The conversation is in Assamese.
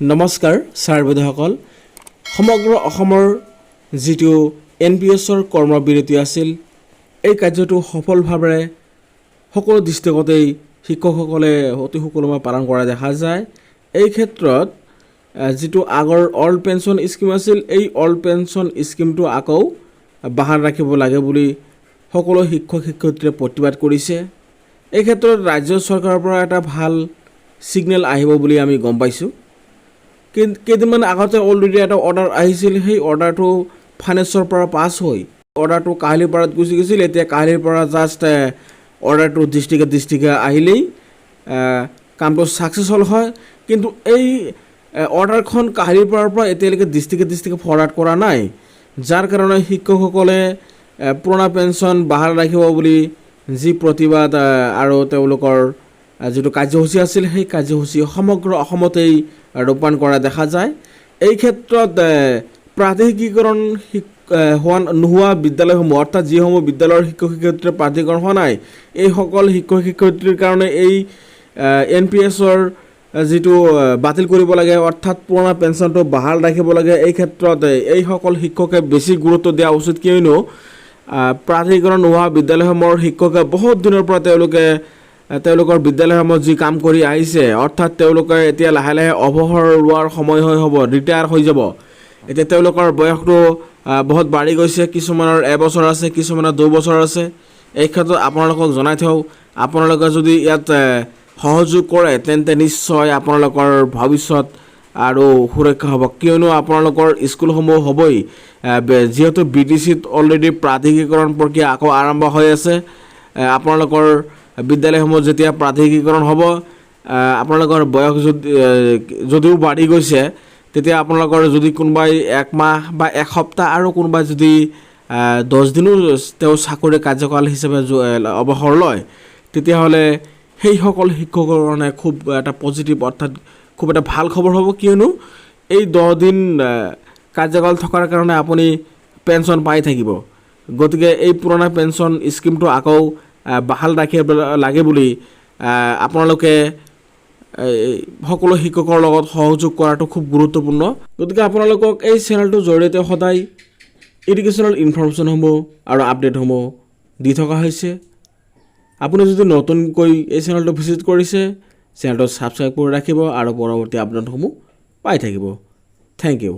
নমস্কাৰ ছাৰ বাইদেউসকল সমগ্ৰ অসমৰ যেটো এনপিএছৰ কৰ্মবিৰতি আছিল এই কাৰ্যটো সফলভাৱে সকলো ডিষ্ট্ৰিক্টতেই শিক্ষকসকলে অতি সুকলমে পালন কৰা দেখা যায় এই ক্ষেত্ৰত যেটো আগৰ অল্ড পেনশন স্কিম আছিল এই অল্ড পেনশন স্কিমটো আকৌ বাহাল ৰাখিব লাগে বুলি সকলো শিক্ষক শিক্ষয়িত্ৰীয়ে প্ৰতিবাদ কৰিছে এই ক্ষেত্ৰত ৰাজ্য চৰকাৰৰ পৰা এটা ভাল সিগনেল আহিব বুলি আমি গম পাইছো কেইদিনমান আগতে অলৰেডি এটা অৰ্ডাৰ আহিছিল সেই অৰ্ডাৰটো ফাইনেন্সৰ পৰা পাছ হৈ অৰ্ডাৰটো কাহিলিপাৰাত গুচি গৈছিল এতিয়া কাহিলিপাৰা জাষ্ট অৰ্ডাৰটো ডিষ্ট্ৰিক্টে আহিলেই কামটো সাকসেসফুল হয় কিন্তু এই অৰ্ডাৰখন কাহিলিপাৰাৰ পৰা এতিয়ালৈকে ডিষ্ট্ৰিক্টে ফৰৱাৰ্ড কৰা নাই যাৰ কাৰণে শিক্ষকসকলে পুৰণা পেনশন বাহাল ৰাখিব বুলি যি প্ৰতিবাদ আৰু তেওঁলোকৰ যেটো কাৰ্যসূচী আছিল সেই কাৰ্যসূচী সমগ্ৰ অসমতেই ৰূপায়ণ কৰা দেখা যায় এই ক্ষেত্ৰত প্ৰাথমিকীকৰণ নোহোৱা বিদ্যালয়সমূহ অৰ্থাৎ যিসমূহ বিদ্যালয়ৰ শিক্ষক শিক্ষয়িত্ৰীৰ প্ৰাথমিকীকৰণ হোৱা নাই এই সকল শিক্ষক শিক্ষয়িত্ৰীৰ কাৰণে এই এনপিএছৰ যেটো বাতিল কৰিব লাগে অৰ্থাৎ পুৰণা পেনশনটো বাহাল ৰাখিব লাগে এই ক্ষেত্ৰত এই সকল শিক্ষকে বেছি গুৰুত্ব দিয়া উচিত কিয়নো প্ৰাথমিকীকৰণ নোহোৱা বিদ্যালয়সমূহৰ শিক্ষকে বহুত দিনৰ পৰা তেওঁলোকৰ বিদ্যালয়সমূহত যি কাম কৰি আহিছে অৰ্থাৎ তেওঁলোকে এতিয়া লাহে লাহে অৱসৰ লোৱাৰ সময় হ'ব ৰিটায়াৰ হৈ যাব এতিয়া তেওঁলোকৰ বয়সটো বহুত বাঢ়ি গৈছে কিছুমানৰ এবছৰ আছে কিছুমানৰ 2 বছৰ আছে এই ক্ষেত্ৰত আপোনালোকক জনাই থওঁ আপোনালোকে যদি ইয়াত সহযোগ কৰে তেন্তে নিশ্চয় আপোনালোকৰ ভৱিষ্যত আৰু সুৰক্ষা হ'ব কিয়নো আপোনালোকৰ স্কুলসমূহ হ'বই যেহেতু বিটিচিত অলৰেডি প্ৰাথমিকীকৰণ প্ৰক্ৰিয়া আকৌ আৰম্ভ হৈ আছে আপোনালোকৰ বিদ্যালয়সমূহ যেতিয়া প্ৰাথমিকীকৰণ হ'ব আপোনালোকৰ বয়স যদিও বাঢ়ি গৈছে তেতিয়া আপোনালোকৰ যদি কোনোবাই 1 মাহ বা 1 সপ্তাহ আৰু কোনোবাই যদি 10 দিনো তেওঁ চাকৰি কাৰ্যকাল হিচাপে অৱসৰ লয় তেতিয়া হলে সেই সকল শিক্ষকৰ কাৰণে খুব এটা পজিটিভ অৰ্থাৎ খুব এটা ভাল খবৰ হ'ব কিয়নো এই 10 দিন কাৰ্যকাল থকাৰ কাৰণে আপুনি পেনশন পাই থাকিব গতিকে এই পুৰণা পেনশন স্কিমটো আকৌ বাহাল ৰাখিব লাগে বুলি আপোনালোকে সকলো শিক্ষকৰ লগত সহযোগ কৰাটো খুব গুৰুত্বপূৰ্ণ গতিকে আপোনালোকক এই চেনেলটোৰ জৰিয়তে সদায় এডুকেশ্যনেল ইনফৰমেশ্যনসমূহ আৰু আপডেটসমূহ দি থকা হৈছে আপুনি যদি নতুনকৈ এই চেনেলটো ভিজিট কৰিছে চেনেলটো সাবস্ক্ৰাইব কৰি ৰাখিব আৰু পৰৱৰ্তী আপডেটসমূহ পাই থাকিব থ্যাংক ইউ